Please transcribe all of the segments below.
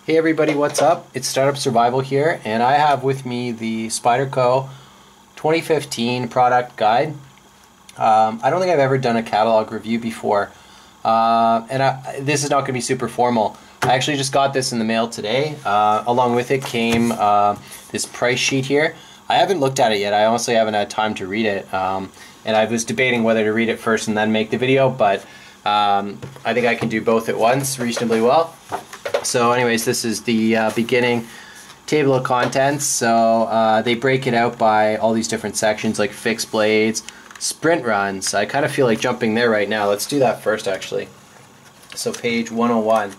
Hey everybody, what's up? It's Startup Survival here, and I have with me the Spyderco 2015 product guide. I don't think I've ever done a catalog review before, this is not going to be super formal. I actually just got this in the mail today. Along with it came this price sheet here. I haven't looked at it yet. I honestly haven't had time to read it, and I was debating whether to read it first and then make the video, but I think I can do both at once reasonably well. So anyways, this is the beginning table of contents. So they break it out by all these different sections like fixed blades, sprint runs. I kind of feel like jumping there right now. Let's do that first actually. So page 101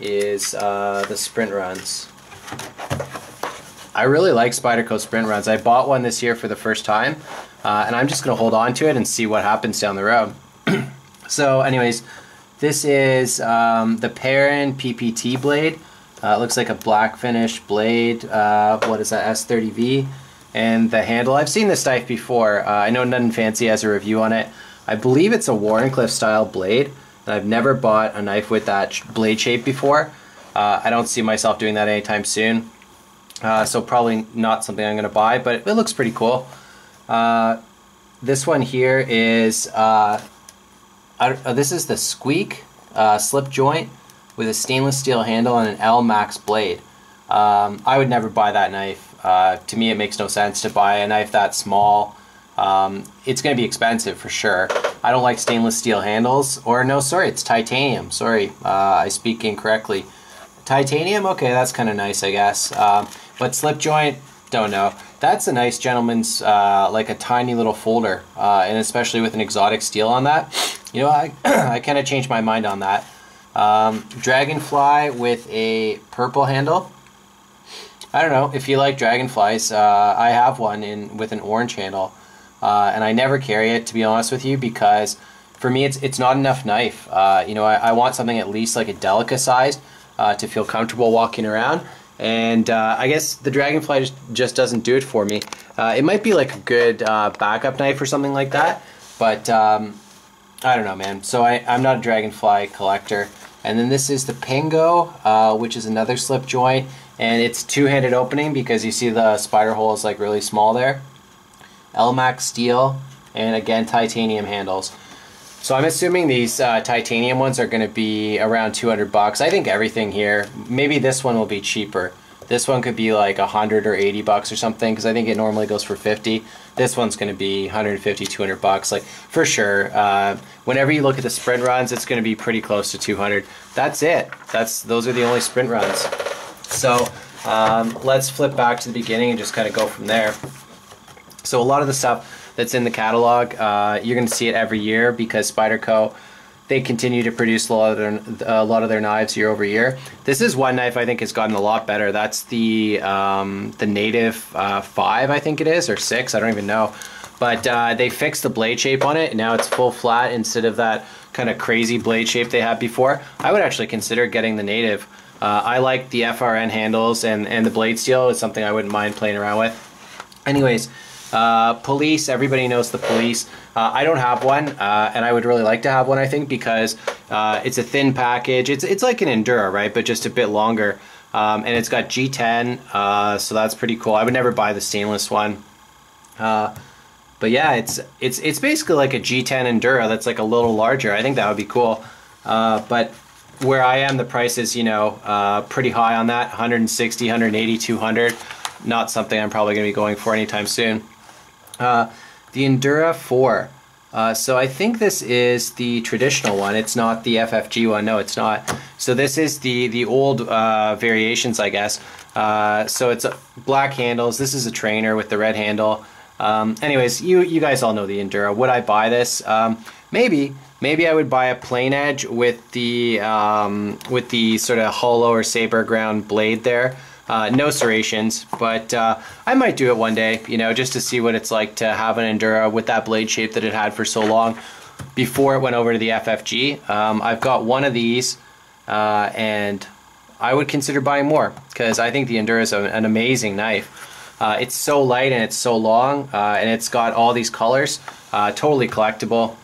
is the sprint runs. I really like Spyderco sprint runs. I bought one this year for the first time, and I'm just going to hold on to it and see what happens down the road. So anyways, this is the Perrin PPT blade. It looks like a black finish blade. What is that, S30V? And the handle, I've seen this knife before. I know Nothing Fancy has a review on it. I believe it's a Warncliffe style blade. And I've never bought a knife with that blade shape before. I don't see myself doing that anytime soon. So probably not something I'm going to buy, but it looks pretty cool. This one here is this is the Squeak slip joint with a stainless steel handle and an L Max blade. I would never buy that knife. To me it makes no sense to buy a knife that small. It's going to be expensive for sure. I don't like stainless steel handles, or no, sorry, it's titanium. Sorry, I speak incorrectly. Titanium, okay, that's kind of nice, I guess. But slip joint, don't know. That's a nice gentleman's, like a tiny little folder, and especially with an exotic steel on that. You know, I kind of changed my mind on that. Dragonfly with a purple handle. I don't know if you like dragonflies. I have one with an orange handle, and I never carry it, to be honest with you, because for me it's not enough knife. You know, I want something at least like a Delica size to feel comfortable walking around. And I guess the dragonfly just doesn't do it for me. It might be like a good backup knife or something like that, but I don't know, man. So I'm not a dragonfly collector. And then this is the Pingo, which is another slip joint, and it's two-handed opening because you see the spider hole is like really small there. L-Max steel, and again titanium handles. So I'm assuming these titanium ones are going to be around 200 bucks. I think everything here, maybe this one will be cheaper. This one could be like 100 or 80 bucks or something, because I think it normally goes for 50. This one's going to be 150, 200 bucks, like for sure. Whenever you look at the sprint runs, it's going to be pretty close to 200. That's it. Those are the only sprint runs. So let's flip back to the beginning and just kind of go from there. So a lot of the stuff that's in the catalog, you're going to see it every year because Spyderco, they continue to produce a lot of their knives year over year. This is one knife I think has gotten a lot better. That's the Native 5, I think it is, or 6, I don't even know. But they fixed the blade shape on it. Now it's full flat instead of that kind of crazy blade shape they had before. I would actually consider getting the Native. I like the FRN handles, and the blade steel is something I wouldn't mind playing around with. Anyways, Police, everybody knows the Police. I don't have one, and I would really like to have one, I think, because it's a thin package. It's like an Endura, right, but just a bit longer. And it's got G10, so that's pretty cool. I would never buy the stainless one. But yeah, it's basically like a G10 Endura that's like a little larger. I think that would be cool. But where I am, the price is, you know, pretty high on that, 160, 180, 200. Not something I'm probably going to be going for anytime soon. The Endura 4. So I think this is the traditional one. It's not the FFG one. No, it's not. So this is the old variations, I guess. So it's black handles. This is a trainer with the red handle. Anyways, you guys all know the Endura. Would I buy this? Maybe. Maybe I would buy a plain edge with the sort of hollow or saber ground blade there. No serrations, but I might do it one day, you know, just to see what it's like to have an Endura with that blade shape that it had for so long before it went over to the FFG. I've got one of these, and I would consider buying more because I think the Endura is an amazing knife. It's so light and it's so long, and it's got all these colors, totally collectible.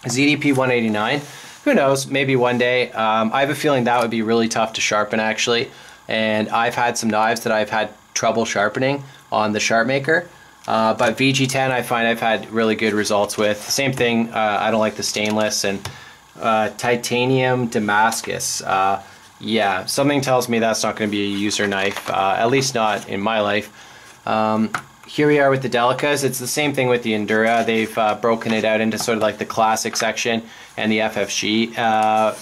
ZDP 189. Who knows, maybe one day. I have a feeling that would be really tough to sharpen actually. and I've had some knives that I've had trouble sharpening on the Sharp Maker. But VG10 I find I've had really good results with. Same thing, I don't like the stainless. And titanium Damascus. Yeah, something tells me that's not going to be a user knife, at least not in my life. Here we are with the Delicas. It's the same thing with the Endura. They've broken it out into sort of like the classic section and the FFG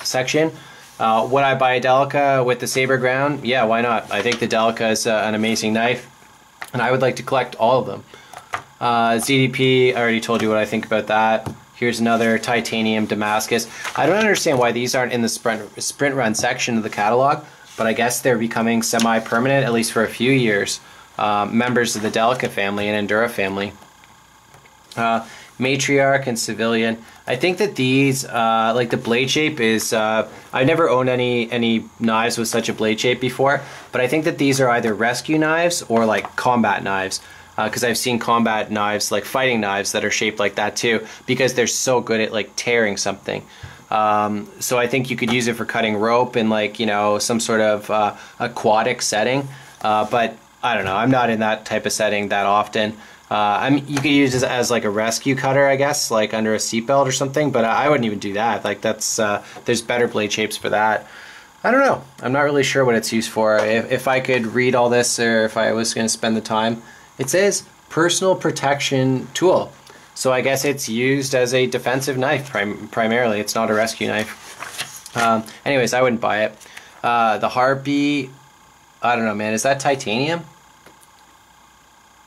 section. Would I buy a Delica with the Saber Ground? Yeah, why not? I think the Delica is an amazing knife, and I would like to collect all of them. ZDP, I already told you what I think about that. Here's another titanium Damascus. I don't understand why these aren't in the sprint run section of the catalog, but I guess they're becoming semi-permanent, at least for a few years. Members of the Delica family and Endura family. Matriarch and Civilian. I think that these, like the blade shape is, I've never owned any knives with such a blade shape before, but I think that these are either rescue knives or like combat knives, because I've seen combat knives, like fighting knives, that are shaped like that too, because they're so good at like tearing something. So I think you could use it for cutting rope in like, you know, some sort of aquatic setting, but I don't know, I'm not in that type of setting that often. I mean, you could use it as like a rescue cutter, I guess, like under a seatbelt or something, but I wouldn't even do that. Like that's, there's better blade shapes for that. I don't know. I'm not really sure what it's used for. If I could read all this, or if I was going to spend the time, it says personal protection tool. So I guess it's used as a defensive knife primarily. It's not a rescue knife. Anyways, I wouldn't buy it. The Harpy, I don't know, man. Is that titanium?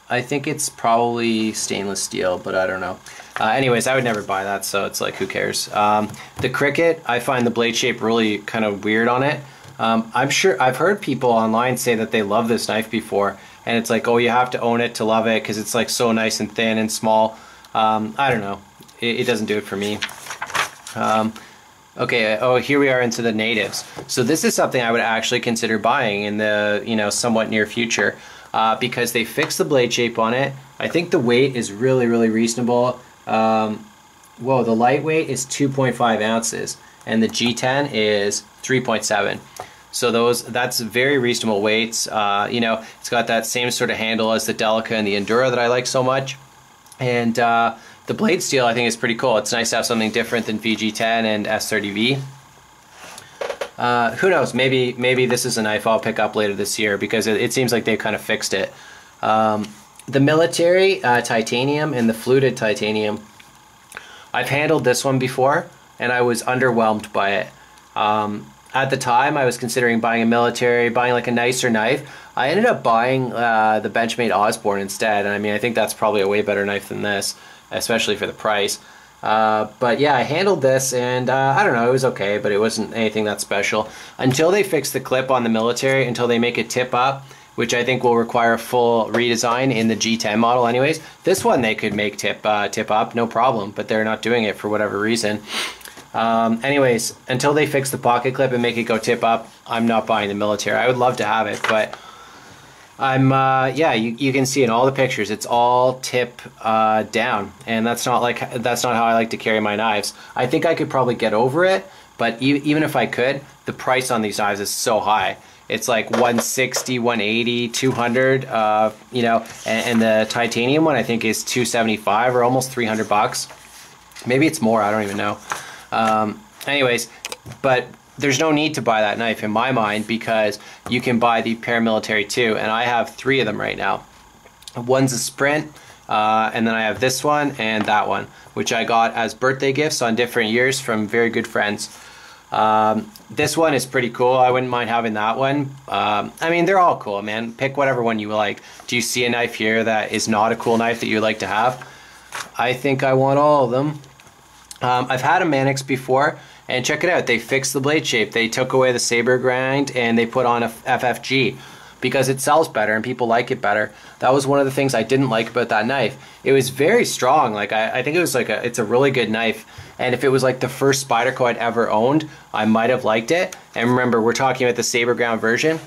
I think it's probably stainless steel, but I don't know. Anyways, I would never buy that, so it's like, who cares? The Cricket, I find the blade shape really kind of weird on it. I'm sure I've heard people online say that they love this knife before, and it's like, oh, you have to own it to love it because it's like so nice and thin and small. I don't know. It doesn't do it for me. Okay, oh, here we are into the Natives. So this is something I would actually consider buying in the, you know, somewhat near future, because they fixed the blade shape on it. I think the weight is really, really reasonable. Whoa, the lightweight is 2.5 ounces, and the G10 is 3.7. So that's very reasonable weights. You know, it's got that same sort of handle as the Delica and the Endura that I like so much. And the blade steel I think is pretty cool. It's nice to have something different than VG10 and S30V. Who knows, maybe this is a knife I'll pick up later this year, because it seems like they've kind of fixed it. The Military titanium and the fluted titanium, I've handled this one before and I was underwhelmed by it. At the time I was considering buying a Military, buying like a nicer knife. I ended up buying the Benchmade Osborne instead, and I mean, I think that's probably a way better knife than this, especially for the price. But yeah, I handled this, and I don't know, it was okay, but it wasn't anything that special. Until they fix the clip on the Military, until they make it tip up, which I think will require a full redesign in the G10 model anyways. This one they could make tip up, no problem, but they're not doing it for whatever reason. Anyways, until they fix the pocket clip and make it go tip up, I'm not buying the Military. I would love to have it, but I'm, yeah, you can see in all the pictures, it's all tip down, and that's not how I like to carry my knives. I think I could probably get over it, but even if I could, the price on these knives is so high. It's like 160, 180, 200, you know, and the titanium one I think is 275 or almost 300 bucks. Maybe it's more, I don't even know. Anyways, but there's no need to buy that knife in my mind, because you can buy the paramilitary too, and I have 3 of them right now. One's a Sprint, and then I have this one and that one, which I got as birthday gifts on different years from very good friends. This one is pretty cool. I wouldn't mind having that one. I mean, they're all cool, man. Pick whatever one you like. Do you see a knife here that is not a cool knife that you'd like to have? I think I want all of them. I've had a Manics before, and check it out. They fixed the blade shape. They took away the saber grind and they put on a FFG because it sells better and people like it better. That was one of the things I didn't like about that knife. It was very strong. Like I think it was like it's a really good knife. And if it was like the first Spyderco I'd ever owned, I might have liked it. And remember, we're talking about the saber ground version.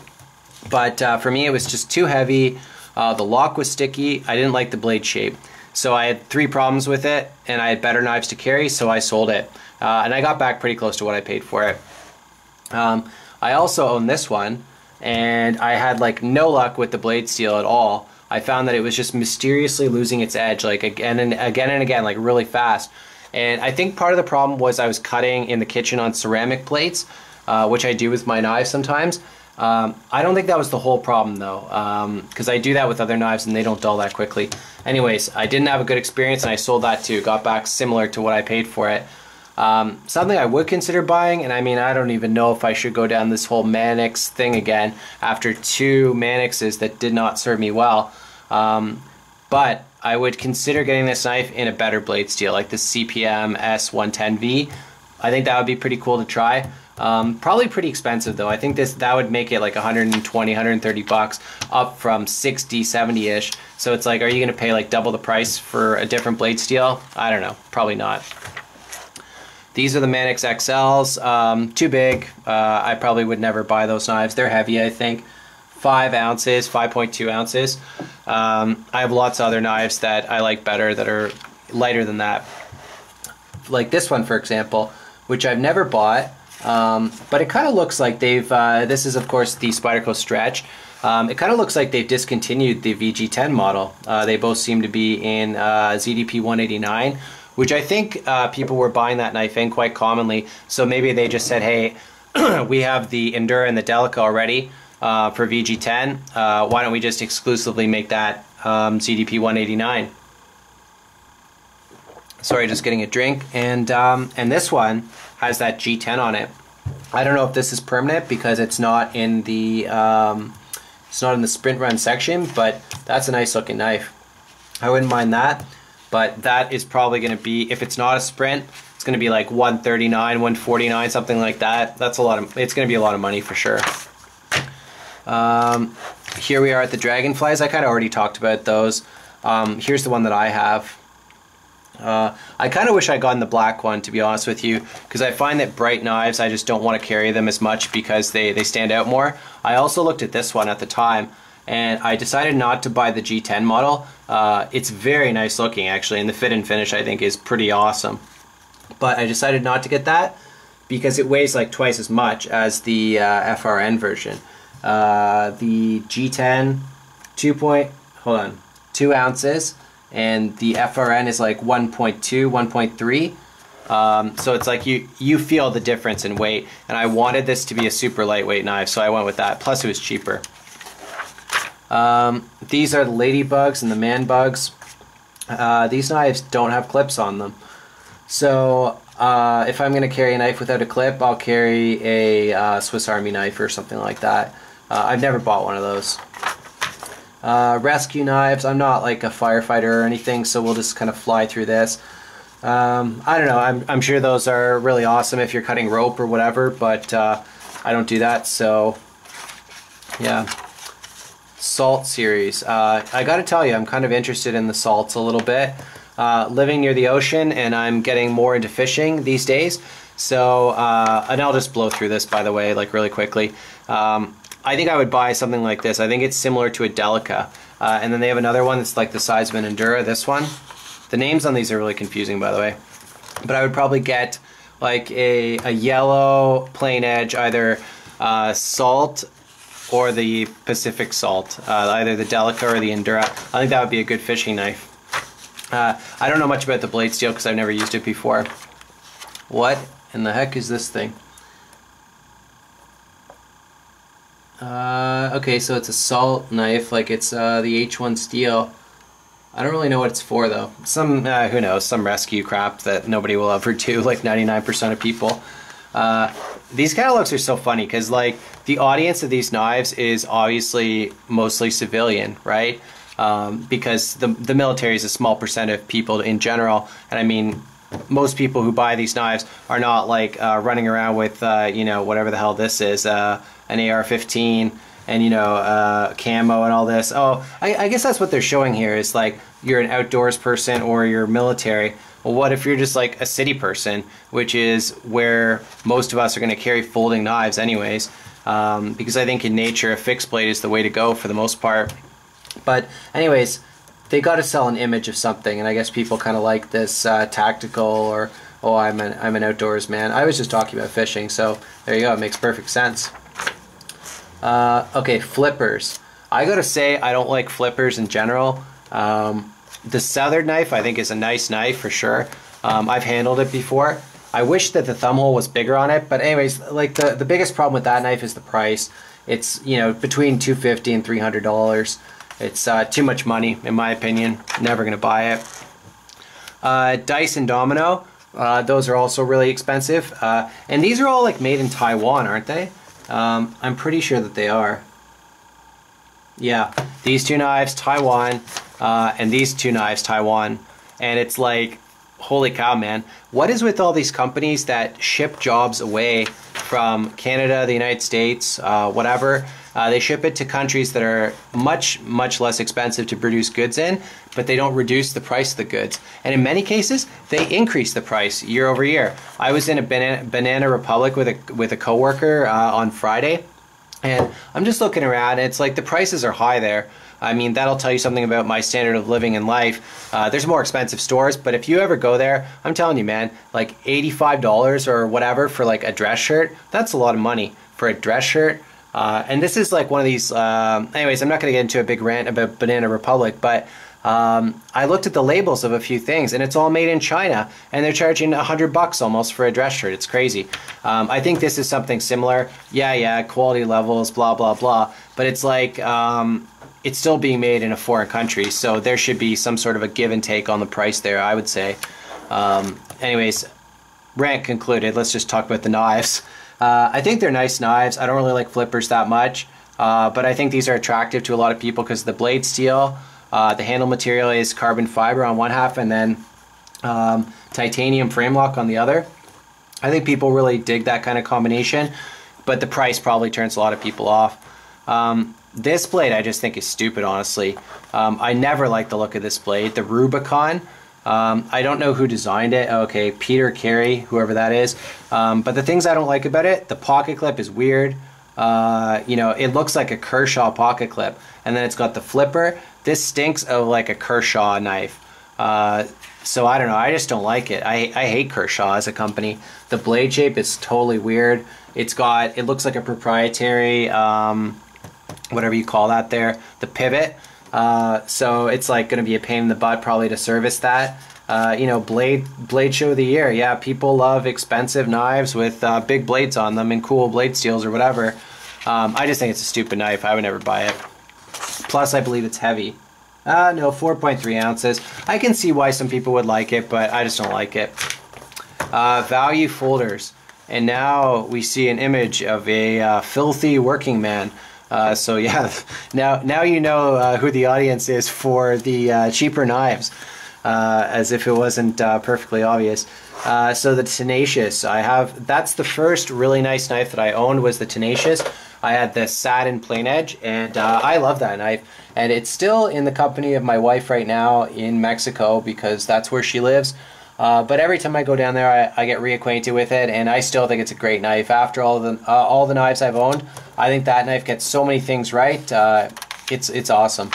But for me, it was just too heavy. The lock was sticky. I didn't like the blade shape. So I had 3 problems with it, and I had better knives to carry, so I sold it. And I got back pretty close to what I paid for it. I also own this one. and I had like no luck with the blade steel at all. I found that it was just mysteriously losing its edge, like again and again, like really fast. And I think part of the problem was I was cutting in the kitchen on ceramic plates, which I do with my knives sometimes. I don't think that was the whole problem though, because I do that with other knives and they don't dull that quickly. Anyways, I didn't have a good experience and I sold that too. Got back similar to what I paid for it. Something I would consider buying, and I mean, I don't even know if I should go down this whole Manics thing again after 2 Manixes that did not serve me well. But I would consider getting this knife in a better blade steel, like the CPM S110V. I think that would be pretty cool to try. Probably pretty expensive though. I think that would make it like 120, 130 bucks, up from 60, 70-ish. So it's like, are you going to pay like double the price for a different blade steel? I don't know. Probably not. These are the Manics XLs. Too big. I probably would never buy those knives. They're heavy, I think. 5 ounces, 5.2 ounces. I have lots of other knives that I like better that are lighter than that. Like this one, for example, which I've never bought. But it kind of looks like they've, this is of course the Spyderco Stretch. It kind of looks like they've discontinued the VG10 model. They both seem to be in ZDP 189, which I think people were buying that knife in quite commonly. So maybe they just said, hey, we have the Endura and the Delica already for VG10. Why don't we just exclusively make that ZDP 189? Sorry, just getting a drink. And this one has that G10 on it. I don't know if this is permanent because it's not in the sprint run section, but that's a nice looking knife. I wouldn't mind that, but that is probably going to be, if it's not a sprint, it's going to be like 139, 149, something like that. That's a lot of, it's going to be a lot of money for sure. Here we are at the Dragonflies. I kind of already talked about those. Here's the one that I have. I kind of wish I'd gotten the black one, to be honest with you, because I find that bright knives, I just don't want to carry them as much because they stand out more. I also looked at this one at the time, and I decided not to buy the G10 model. It's very nice looking, actually, and the fit and finish, I think, is pretty awesome. But I decided not to get that because it weighs like twice as much as the FRN version. The G10, 2 ounces. And the FRN is like 1.2, 1.3. So it's like you feel the difference in weight. And I wanted this to be a super lightweight knife, so I went with that. Plus it was cheaper. These are the Ladybugs and the Man Bugs. These knives don't have clips on them. So if I'm going to carry a knife without a clip, I'll carry a Swiss Army knife or something like that. I've never bought one of those. Rescue knives. I'm not like a firefighter or anything, so we'll just kind of fly through this. I don't know, I'm sure those are really awesome if you're cutting rope or whatever, but I don't do that, so yeah. Salt series. I gotta tell you, I'm kind of interested in the salts a little bit. Living near the ocean, and I'm getting more into fishing these days, so and I'll just blow through this, by the way, like really quickly. I think I would buy something like this. I think it's similar to a Delica. And then they have another one that's like the size of an Endura, this one. The names on these are really confusing, by the way. But I would probably get like a yellow plain edge, either Salt or the Pacific Salt. Either the Delica or the Endura. I think that would be a good fishing knife. I don't know much about the blade steel because I've never used it before. What in the heck is this thing? Okay, so it's a salt knife, like it's the H1 steel. I don't really know what it's for though. Some, who knows, some rescue crap that nobody will ever do, like 99% of people. These catalogs are so funny because like the audience of these knives is obviously mostly civilian, right? Because the military is a small percent of people in general, and I mean, most people who buy these knives are not like running around with, you know, whatever the hell this is, an AR-15 and, you know, camo and all this. Oh, I guess that's what they're showing here is like you're an outdoors person or you're military. Well, what if you're just like a city person, which is where most of us are going to carry folding knives anyways, because I think in nature a fixed blade is the way to go for the most part. But anyways, they got to sell an image of something, and I guess people kind of like this tactical or, oh, I'm an outdoors man. I was just talking about fishing, so there you go, it makes perfect sense. Okay, flippers. I gotta say, I don't like flippers in general. The Southern knife, I think, is a nice knife for sure. I've handled it before. I wish that the thumb hole was bigger on it, but anyways, like the biggest problem with that knife is the price. It's, you know, between $250 and $300. It's too much money, in my opinion. Never gonna buy it. Dice and Domino, those are also really expensive. And these are all like made in Taiwan, aren't they? I'm pretty sure that they are. Yeah, these two knives, Taiwan, and these two knives, Taiwan. And it's like, holy cow, man. What is with all these companies that ship jobs away from Canada, the United States, whatever? They ship it to countries that are much, much less expensive to produce goods in, but they don't reduce the price of the goods. And in many cases, they increase the price year over year. I was in a Banana Republic with a coworker on Friday, and I'm just looking around, and it's like the prices are high there. I mean, that'll tell you something about my standard of living in life. There's more expensive stores, but if you ever go there, I'm telling you, man, like $85 or whatever for like a dress shirt, that's a lot of money for a dress shirt. And this is like one of these, anyways, I'm not going to get into a big rant about Banana Republic, but I looked at the labels of a few things, and it's all made in China, and they're charging $100 almost for a dress shirt. It's crazy. I think this is something similar. Yeah, quality levels, blah, blah, blah. But it's like, it's still being made in a foreign country, so there should be some sort of a give and take on the price there, I would say. Anyways, rant concluded. Let's just talk about the knives. I think they're nice knives. I don't really like flippers that much, but I think these are attractive to a lot of people because the blade steel, the handle material is carbon fiber on one half, and then titanium frame lock on the other. I think people really dig that kind of combination, but the price probably turns a lot of people off. This blade I just think is stupid, honestly. I never liked the look of this blade. The Rubicon, I don't know who designed it. Okay, Peter Carey, whoever that is. But the things I don't like about it, the pocket clip is weird. You know, it looks like a Kershaw pocket clip. And then it's got the flipper. This stinks of like a Kershaw knife. So I don't know, I just don't like it. I hate Kershaw as a company. The blade shape is totally weird. It looks like a proprietary, whatever you call that there, the pivot. So it's like going to be a pain in the butt probably to service that. You know, blade show of the year. Yeah, people love expensive knives with big blades on them and cool blade steels or whatever. I just think it's a stupid knife. I would never buy it. Plus, I believe it's heavy. No, 4.3 ounces. I can see why some people would like it, but I just don't like it. Value folders. And now we see an image of a filthy working man. So yeah, now you know who the audience is for the cheaper knives, as if it wasn't perfectly obvious. So the Tenacious, that's the first really nice knife that I owned, was the Tenacious. I had the satin plain edge, and I love that knife. And it's still in the company of my wife right now in Mexico because that's where she lives. But every time I go down there, I get reacquainted with it, and I still think it's a great knife. After all the knives I've owned, I think that knife gets so many things right. It's awesome.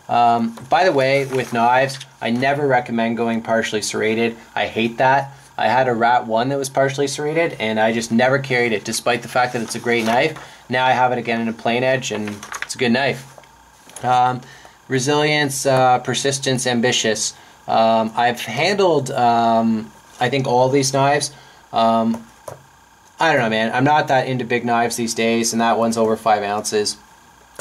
By the way, with knives, I never recommend going partially serrated. I hate that. I had a Rat 1 that was partially serrated, and I just never carried it, despite the fact that it's a great knife. Now I have it again in a plain edge, and it's a good knife. Resilience, persistence, ambitious. I've handled, I think, all these knives. I don't know, man. I'm not that into big knives these days, and that one's over 5 ounces.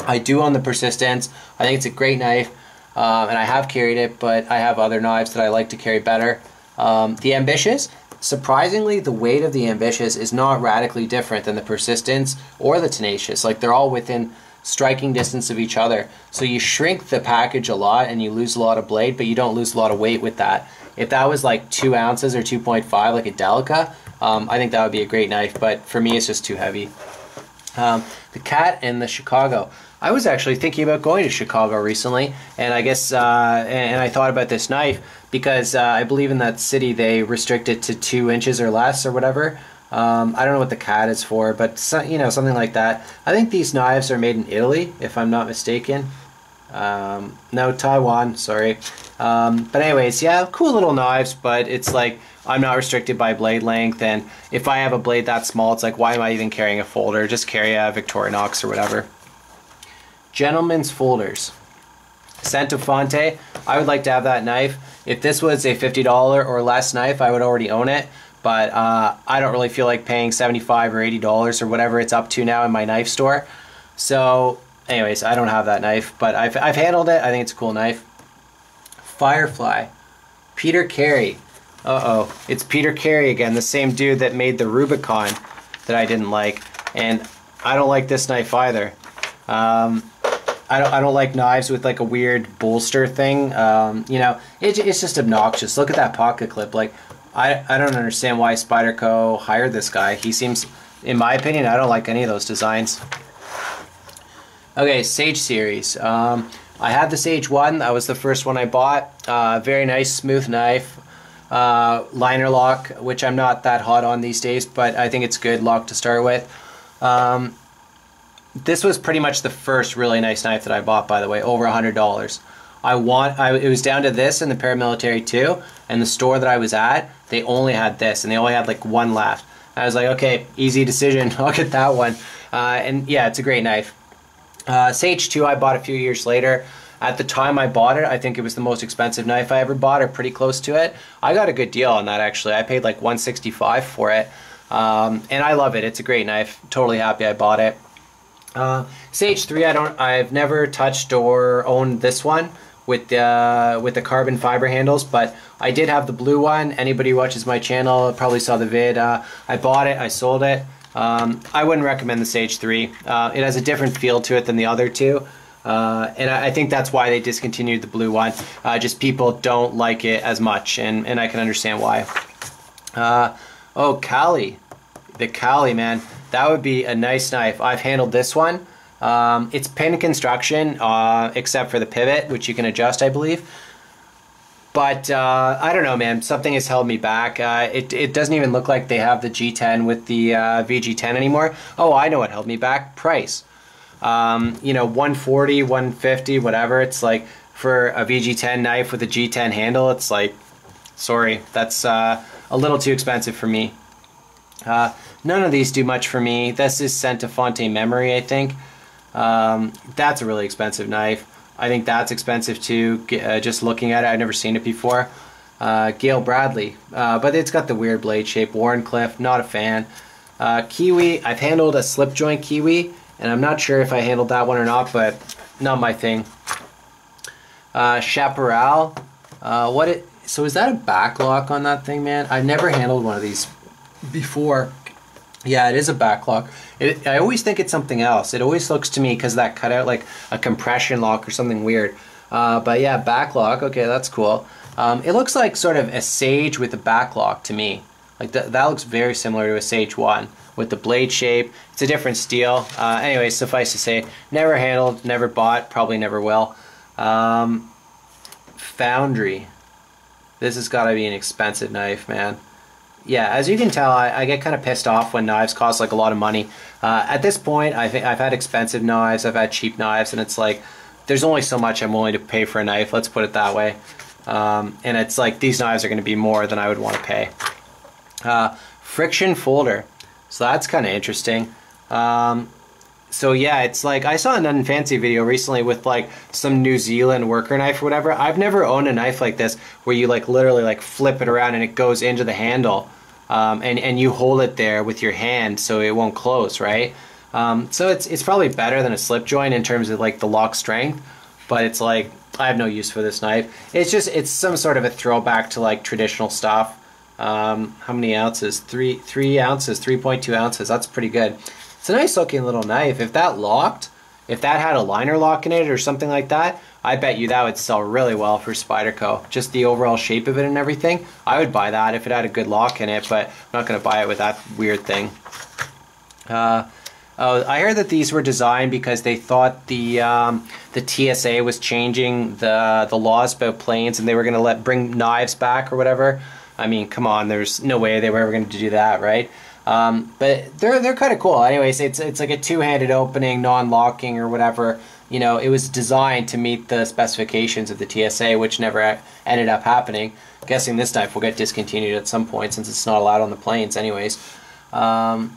I do own the Persistence. I think it's a great knife, and I have carried it, but I have other knives that I like to carry better. The Ambitious, surprisingly, the weight of the Ambitious is not radically different than the Persistence or the Tenacious. Like, they're all within striking distance of each other. So you shrink the package a lot and you lose a lot of blade, but you don't lose a lot of weight with that. If that was like 2 ounces or 2.5, like a Delica, I think that would be a great knife, but for me it's just too heavy. The Cat and the Chicago. I was actually thinking about going to Chicago recently, and I guess and I thought about this knife because I believe in that city they restrict it to 2 inches or less or whatever. I don't know what the Cat is for, but you know, something like that. I think these knives are made in Italy, if I'm not mistaken. No, Taiwan, sorry. But anyways, yeah, cool little knives, but it's like I'm not restricted by blade length, and if I have a blade that small, it's like, why am I even carrying a folder? Just carry a Victorinox or whatever. Gentleman's folders. Santafonte, I would like to have that knife. If this was a $50 or less knife, I would already own it, but I don't really feel like paying $75 or $80 or whatever it's up to now in my knife store. So anyways, I don't have that knife, but I've handled it. I think it's a cool knife. Firefly. Peter Carey. Uh-oh, it's Peter Carey again, the same dude that made the Rubicon that I didn't like, and I don't like this knife either. I don't like knives with like a weird bolster thing. You know, it's just obnoxious. Look at that pocket clip. Like, I don't understand why Spyderco hired this guy. He seems, in my opinion, I don't like any of those designs. Okay, Sage series. I had the Sage 1. That was the first one I bought. Very nice, smooth knife. Liner lock, which I'm not that hot on these days, but I think it's good lock to start with. This was pretty much the first really nice knife that I bought, by the way, over $100. It was down to this in the paramilitary too, and the store that I was at, they only had this, and they only had like one left. I was like, okay, easy decision, I'll get that one. And yeah, it's a great knife. Sage 2 I bought a few years later. At the time I bought it, I think it was the most expensive knife I ever bought, or pretty close to it. I got a good deal on that actually. I paid like $165 for it, and I love it. It's a great knife. Totally happy I bought it. Sage 3, I've never touched or owned this one with the carbon fiber handles, but I did have the blue one. Anybody who watches my channel probably saw the vid. I bought it, I sold it. I wouldn't recommend the Sage 3. It has a different feel to it than the other two. And I think that's why they discontinued the blue one. Just people don't like it as much, and I can understand why. Oh, Kali. The Kali, man. That would be a nice knife. I've handled this one. It's pin construction, except for the pivot, which you can adjust, I believe. But I don't know, man. Something has held me back. It doesn't even look like they have the G10 with the VG10 anymore. Oh, I know what held me back. Price. You know, 140, 150, whatever. It's like for a VG10 knife with a G10 handle, it's like, sorry, that's a little too expensive for me. None of these do much for me. This is Santafonte Memory, I think. That's a really expensive knife. I think that's expensive too, just looking at it. I've never seen it before. Gail Bradley, but it's got the weird blade shape. Warncliffe, not a fan. Kiwi, I've handled a slip joint Kiwi, and I'm not sure if I handled that one or not, but not my thing. Chaparral, so is that a backlock on that thing, man? I've never handled one of these before. Yeah, it is a backlock. I always think it's something else. It always looks to me, because that cut out like a compression lock or something weird. But yeah, backlock, okay, that's cool. It looks like sort of a Sage with a backlock to me. Like that looks very similar to a Sage 1 with the blade shape. It's a different steel. Anyway, suffice to say, never handled, never bought, probably never will. Foundry. This has got to be an expensive knife, man. Yeah, as you can tell, I get kind of pissed off when knives cost like a lot of money. At this point, I've had expensive knives, I've had cheap knives, and it's like, there's only so much I'm willing to pay for a knife, let's put it that way. And it's like, these knives are going to be more than I would want to pay. Friction folder. So that's kind of interesting. So yeah, it's like, I saw an Unfancy video recently with like some New Zealand worker knife or whatever. I've never owned a knife like this where you like literally like flip it around and it goes into the handle, and you hold it there with your hand so it won't close, right? So it's probably better than a slip joint in terms of like the lock strength, but it's like, I have no use for this knife. It's some sort of a throwback to like traditional stuff. How many ounces? 3 ounces, 3.2 ounces. That's pretty good. It's a nice looking little knife. If that locked, if that had a liner lock in it or something like that, I bet you that would sell really well for Spyderco. Just the overall shape of it and everything. I would buy that if it had a good lock in it, but I'm not going to buy it with that weird thing. Oh, I heard that these were designed because they thought the TSA was changing the laws about planes, and they were going to bring knives back or whatever. I mean, come on, there's no way they were ever going to do that, right? But they're kind of cool. Anyways, it's like a two-handed opening, non-locking or whatever. You know, it was designed to meet the specifications of the TSA, which never ended up happening. I'm guessing this knife will get discontinued at some point since it's not allowed on the planes anyways. Bug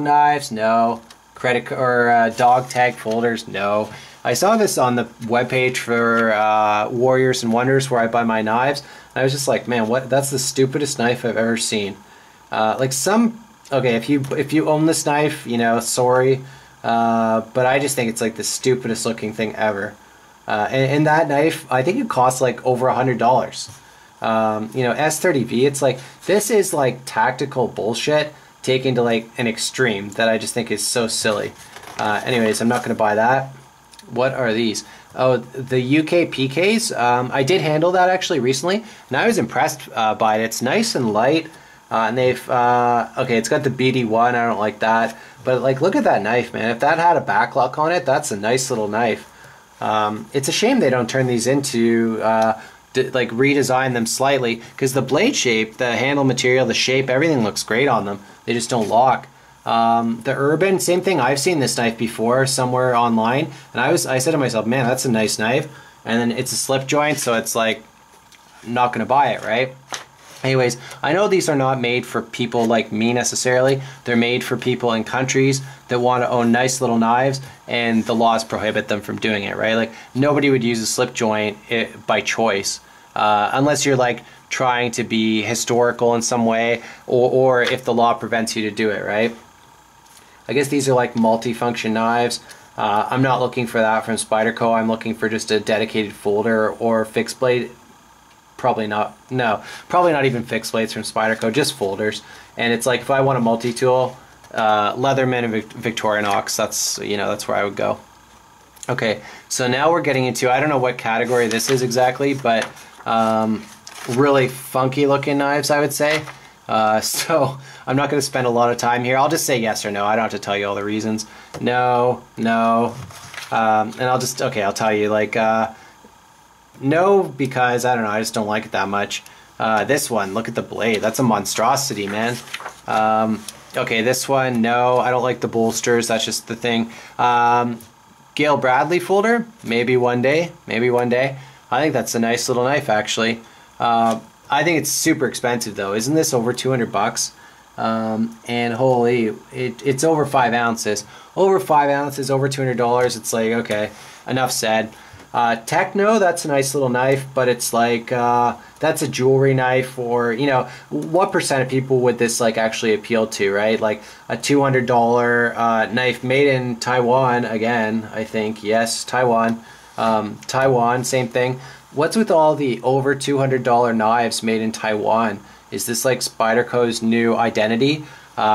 knives, no. Credit or dog tag folders, no. I saw this on the webpage for Warriors and Wonders where I buy my knives. And I was just like, man, what? That's the stupidest knife I've ever seen. Like some, okay, if you own this knife, you know, sorry. But I just think it's like the stupidest looking thing ever. And that knife, I think it costs like over $100. You know, S30V, it's like, this is like tactical bullshit taken to like an extreme that I just think is so silly. Anyways, I'm not going to buy that. What are these? Oh, the UK PKs. I did handle that actually recently, and I was impressed by it. It's nice and light. And they've, okay, it's got the BD1, I don't like that. But like, look at that knife, man. If that had a backlock on it, that's a nice little knife. It's a shame they don't turn these into, like redesign them slightly, because the blade shape, the handle material, the shape, everything looks great on them. They just don't lock. The Urban, same thing. I've seen this knife before somewhere online, and I said to myself, man, that's a nice knife. And then it's a slip joint, so it's like, I'm not going to buy it, right? Anyways, I know these are not made for people like me necessarily. They're made for people in countries that want to own nice little knives, and the laws prohibit them from doing it, right? Like, nobody would use a slip joint by choice, unless you're like trying to be historical in some way, or if the law prevents you to do it, right? I guess these are like multi-function knives. I'm not looking for that from Spyderco. I'm looking for just a dedicated folder or fixed blade. Probably not, no, probably not even fixed blades from Spyderco, just folders. And it's like, if I want a multi-tool, Leatherman and Victorinox, that's, you know, that's where I would go. Okay, so now we're getting into, I don't know what category this is exactly, but really funky looking knives, I would say. So I'm not going to spend a lot of time here. I'll just say yes or no. I don't have to tell you all the reasons. No, no, and I'll just, okay, I'll tell you, like, no, because, I don't know, I just don't like it that much. This one, look at the blade. That's a monstrosity, man. Okay, this one, no, I don't like the bolsters. That's just the thing. Gail Bradley folder, maybe one day, maybe one day. I think that's a nice little knife, actually. I think it's super expensive, though. Isn't this over 200 bucks? And holy, it's over 5 ounces. Over 5 ounces, over $200. It's like, okay, enough said. Techno, that's a nice little knife, but it's like, that's a jewelry knife, or, you know, what percent of people would this like actually appeal to, right? Like a $200 knife made in Taiwan, again, I think, yes, Taiwan, Taiwan, same thing. What's with all the over $200 knives made in Taiwan? Is this like Spyderco's new identity?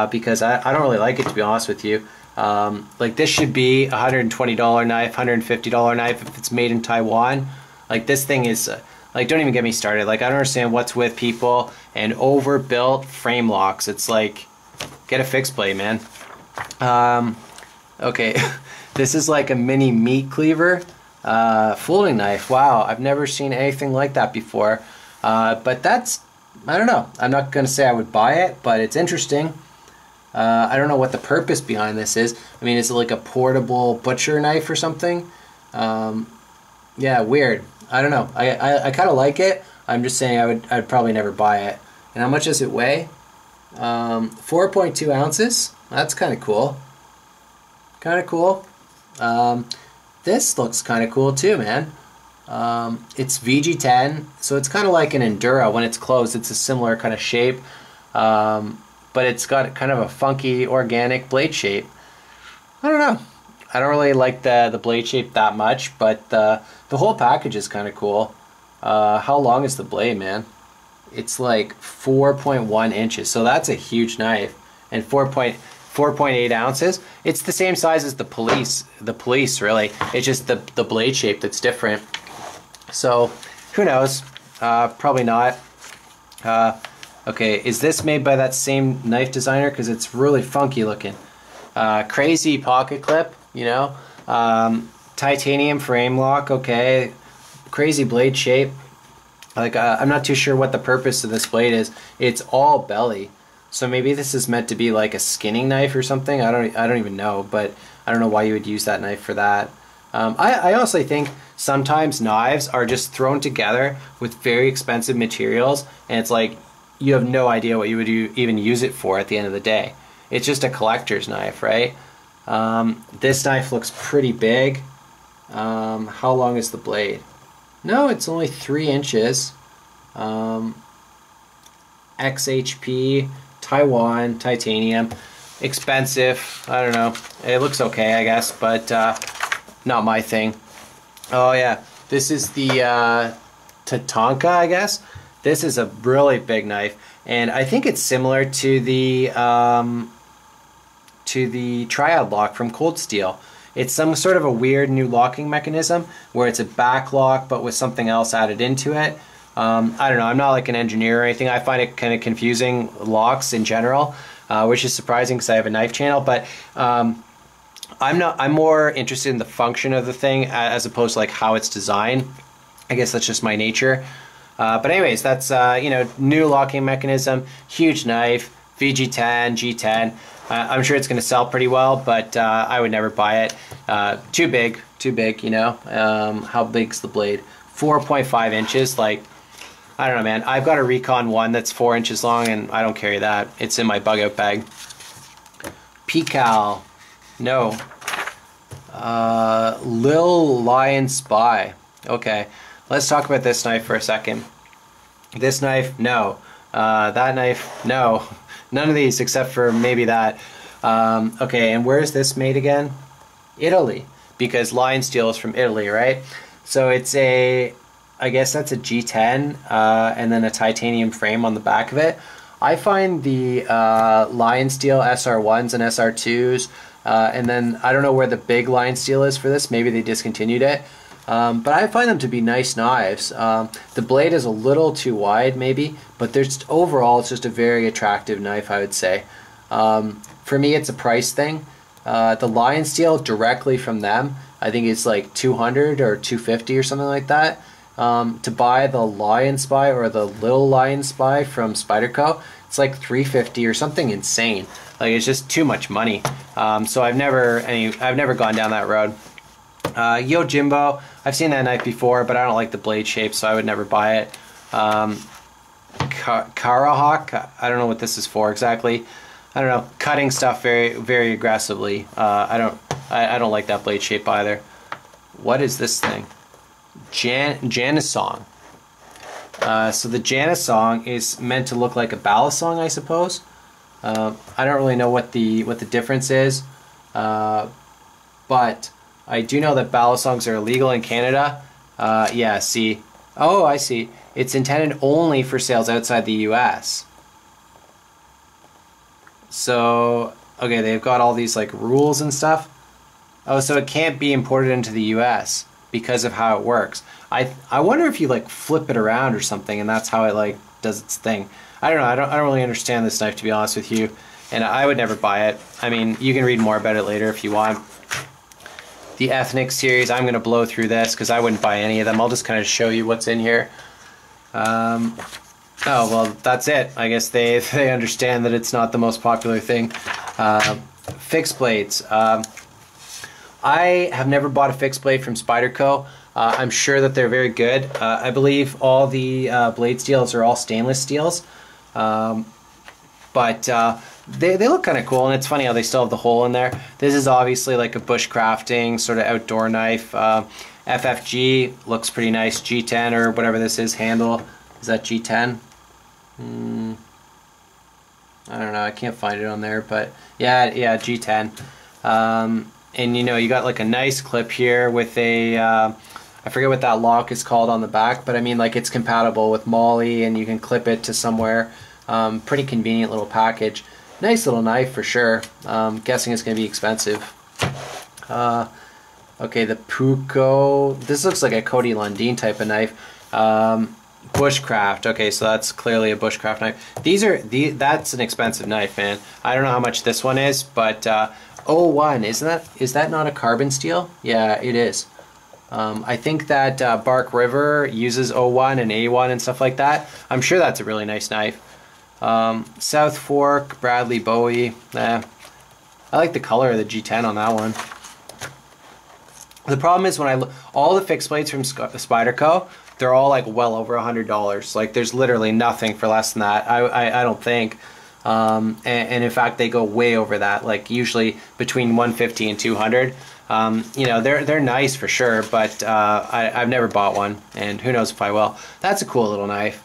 Because I don't really like it, to be honest with you. Like, this should be a $120 knife, $150 knife if it's made in Taiwan. Like, this thing is, like, don't even get me started. Like, I don't understand what's with people and overbuilt frame locks. It's like, get a fixed blade, man. Okay, this is like a mini meat cleaver, folding knife. Wow, I've never seen anything like that before. But that's, I don't know. I'm not going to say I would buy it, but it's interesting. I don't know what the purpose behind this is. I mean, is it like a portable butcher knife or something? Yeah, weird. I don't know. I kind of like it. I'm just saying I'd probably never buy it. And how much does it weigh? 4.2 ounces. That's kind of cool. Kind of cool. This looks kind of cool too, man. It's VG10, so it's kind of like an Endura when it's closed. It's a similar kind of shape. But it's got kind of a funky organic blade shape. I don't know. I don't really like the blade shape that much, but the whole package is kind of cool. How long is the blade, man? It's like 4.1 inches, so that's a huge knife. And 4.8 ounces. It's the same size as the police. The police, really. It's just the blade shape that's different. So who knows? Probably not. Okay, is this made by that same knife designer? Because it's really funky looking. Crazy pocket clip, you know. Titanium frame lock, okay. Crazy blade shape. Like, I'm not too sure what the purpose of this blade is. It's all belly. So maybe this is meant to be like a skinning knife or something. I don't even know, but I don't know why you would use that knife for that. I honestly think sometimes knives are just thrown together with very expensive materials, and it's like you have no idea what you would even use it for at the end of the day. It's just a collector's knife, right? This knife looks pretty big. How long is the blade? No, it's only 3 inches. XHP, Taiwan, titanium. Expensive. I don't know. It looks okay, I guess, but not my thing. Oh yeah, this is the Tatanka, I guess. This is a really big knife, and I think it's similar to the Triad lock from Cold Steel. It's some sort of a weird new locking mechanism where it's a back lock but with something else added into it. I don't know, I'm not like an engineer or anything. I find it kind of confusing, locks in general, which is surprising because I have a knife channel, but I'm more interested in the function of the thing as opposed to like how it's designed. I guess that's just my nature. But anyways, that's you know, new locking mechanism, huge knife, VG10, G10. I'm sure it's going to sell pretty well, but I would never buy it. Too big, you know. How big's the blade? 4.5 inches. Like, I don't know, man. I've got a Recon 1 that's 4 inches long, and I don't carry that. It's in my bug out bag. P-Cal. No. Lil Lion Spy. Okay. Let's talk about this knife for a second. This knife, no. That knife, no. None of these except for maybe that. Okay, and where is this made again? Italy, because Lion Steel is from Italy, right? So it's a, I guess that's a G10 and then a titanium frame on the back of it. I find the Lion Steel SR1s and SR2s, and then I don't know where the big Lion Steel is for this. Maybe they discontinued it. But I find them to be nice knives. The blade is a little too wide maybe, but there's overall it's just a very attractive knife, I would say. For me it's a price thing. The Lion Steel directly from them, I think it's like 200 or 250 or something like that. To buy the Lion Spy or the Little Lion Spy from Spyderco, it's like 350 or something insane. Like, it's just too much money. So I've never gone down that road. Yojimbo, I've seen that knife before, but I don't like the blade shape, so I would never buy it. Karahawk, I don't know what this is for exactly. I don't know, cutting stuff very, very aggressively. I don't like that blade shape either. What is this thing? Janus Song. So the Janus Song is meant to look like a ballast song, I suppose. I don't really know what the difference is, but I do know that ballast songs are illegal in Canada. Yeah, see. Oh, I see. It's intended only for sales outside the US. So, okay, they've got all these like rules and stuff. Oh, so it can't be imported into the US because of how it works. I wonder if you like flip it around or something and that's how it like does its thing. I don't know. I don't really understand this knife, to be honest with you, and I would never buy it. I mean, you can read more about it later if you want. The Ethnic series, I'm going to blow through this because I wouldn't buy any of them. I'll just kind of show you what's in here. Oh, well, that's it. I guess they understand that it's not the most popular thing. Fixed blades. I have never bought a fixed blade from Spyderco. I'm sure that they're very good. I believe all the blade steels are all stainless steels. But they look kind of cool, and it's funny how they still have the hole in there. This is obviously like a bushcrafting sort of outdoor knife. FFG looks pretty nice. G10 or whatever this is, handle. Is that G10? I don't know, I can't find it on there, but yeah, G10. And you know, you got like a nice clip here with a, I forget what that lock is called on the back, but I mean, like, it's compatible with Molly and you can clip it to somewhere. Pretty convenient little package. Nice little knife for sure. Guessing it's going to be expensive. Okay, the Puko. This looks like a Cody Lundin type of knife. Bushcraft. Okay, so that's clearly a Bushcraft knife. That's an expensive knife, man. I don't know how much this one is, but 01, is that not a carbon steel? Yeah, it is. I think that Bark River uses 01 and A1 and stuff like that. I'm sure that's a really nice knife. South Fork, Bradley Bowie. I like the color of the G10 on that one. The problem is when I look, all the fixed blades from Spyderco, they're all like well over $100. Like there's literally nothing for less than that. I don't think. And in fact, they go way over that. Like usually between 150 and 200. You know, they're nice for sure, but I've never bought one, and who knows if I will. That's a cool little knife.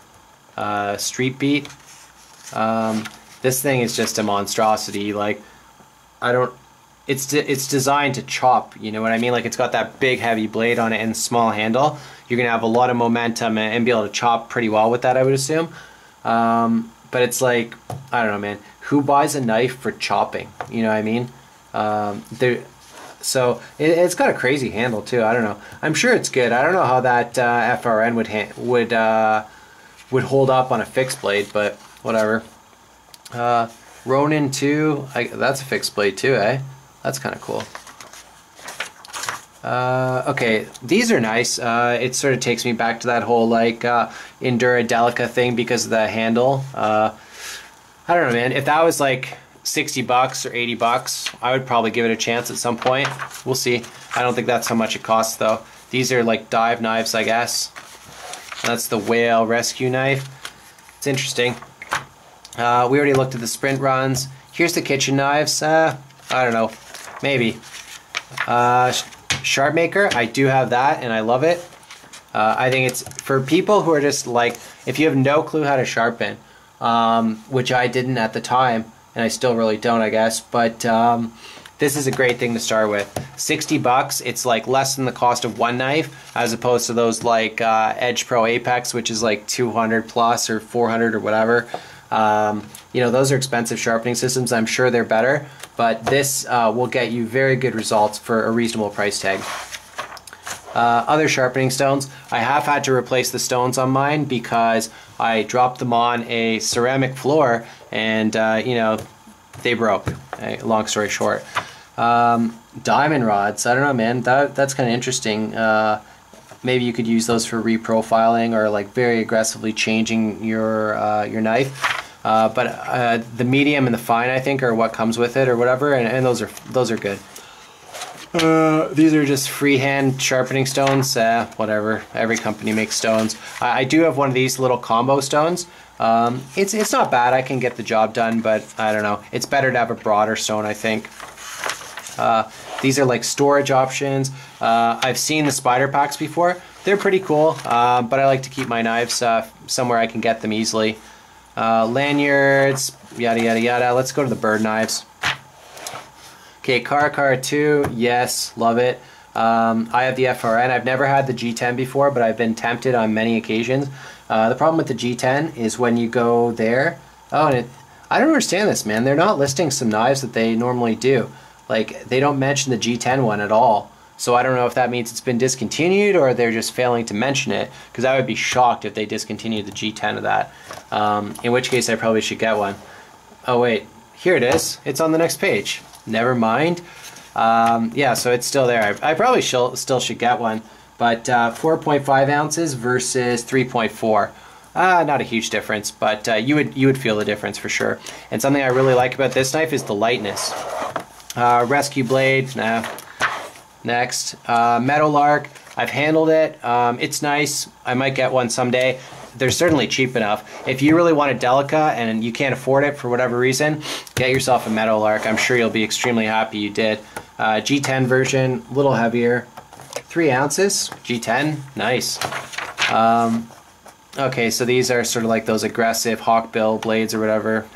Street Beat. This thing is just a monstrosity. Like it's designed to chop, you know what I mean? Like it's got that big heavy blade on it and small handle. You're gonna have a lot of momentum and be able to chop pretty well with that, I would assume. But it's like, I don't know, man. Who buys a knife for chopping? You know what I mean? So it's got a crazy handle too. I don't know. I'm sure it's good. I don't know how that FRN would hold up on a fixed blade, but whatever. Ronin 2, that's a fixed blade too, eh? That's kind of cool. Okay, these are nice. It sort of takes me back to that whole like Endura Delica thing because of the handle. I don't know, man. If that was like $60 or $80, I would probably give it a chance at some point. We'll see. I don't think that's how much it costs though. These are like dive knives, I guess. That's the whale rescue knife. It's interesting. We already looked at the sprint runs. Here's the kitchen knives. I don't know, maybe. Sharp Maker, I do have that and I love it. I think it's for people who are just like, if you have no clue how to sharpen, which I didn't at the time, and I still really don't, I guess, but this is a great thing to start with. $60, it's like less than the cost of one knife, as opposed to those like Edge Pro Apex, which is like 200 plus or 400 or whatever. You know, those are expensive sharpening systems. I'm sure they're better, but this will get you very good results for a reasonable price tag. Other sharpening stones, I have had to replace the stones on mine because I dropped them on a ceramic floor and you know, they broke. Long story short. Diamond rods, I don't know, man, that's kind of interesting. Maybe you could use those for reprofiling or like very aggressively changing your knife. But the medium and the fine, I think, are what comes with it or whatever, and those are good. These are just freehand sharpening stones. Whatever. Every company makes stones. I do have one of these little combo stones. It's not bad. I can get the job done, but I don't know. It's better to have a broader stone, I think. These are like storage options. I've seen the spider packs before. They're pretty cool, but I like to keep my knives somewhere I can get them easily. Lanyards, yada yada yada. Let's go to the bird knives. Okay, CarCar 2, yes, love it. I have the FRN. I've never had the G10 before, but I've been tempted on many occasions. The problem with the G10 is when you go there. Oh, and I don't understand this, man. They're not listing some knives that they normally do. Like, they don't mention the G10 one at all. So I don't know if that means it's been discontinued or they're just failing to mention it, because I would be shocked if they discontinued the G10 of that. In which case I probably should get one. Oh wait, here it is. It's on the next page. Never mind. Yeah, so it's still there. I probably still should get one, but 4.5 ounces versus 3.4. Not a huge difference, but you would feel the difference for sure. And something I really like about this knife is the lightness. Rescue blade, nah. Next, Meadowlark. I've handled it. It's nice. I might get one someday. They're certainly cheap enough. If you really want a Delica and you can't afford it for whatever reason, get yourself a Meadowlark. I'm sure you'll be extremely happy you did. G10 version, a little heavier. 3 ounces, G10, nice. Okay, so these are sort of like those aggressive hawkbill blades or whatever.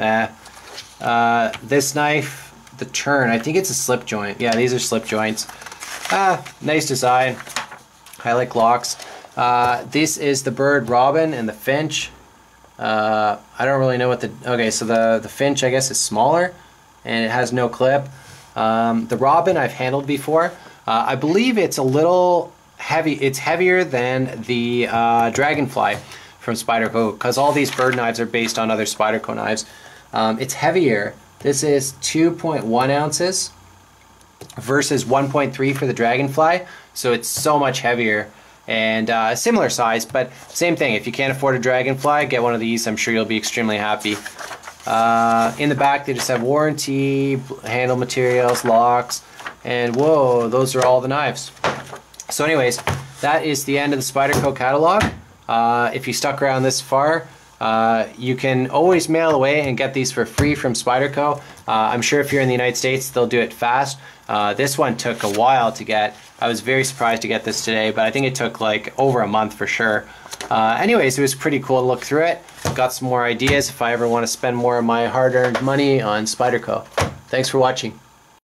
This knife, the turn, I think it's a slip joint. Yeah, these are slip joints. Nice design. I like locks. This is the bird robin and the finch. I don't really know what the... Okay, so the finch, I guess, is smaller and it has no clip. The robin I've handled before. I believe it's a little heavy. It's heavier than the dragonfly from Spyderco, because all these bird knives are based on other Spyderco knives. It's heavier. This is 2.1 ounces versus 1.3 for the dragonfly, so it's so much heavier. and similar size, but same thing. If you can't afford a Dragonfly, get one of these. I'm sure you'll be extremely happy. In the back they just have warranty, handle materials, locks, and whoa, those are all the knives. So anyways, that is the end of the Spyderco catalog. If you stuck around this far, you can always mail away and get these for free from Spyderco. I'm sure if you're in the United States, they'll do it fast. This one took a while to get. I was very surprised to get this today, but I think it took like over a month for sure. Anyways, it was pretty cool to look through it. Got some more ideas if I ever want to spend more of my hard-earned money on Spyderco. Thanks for watching.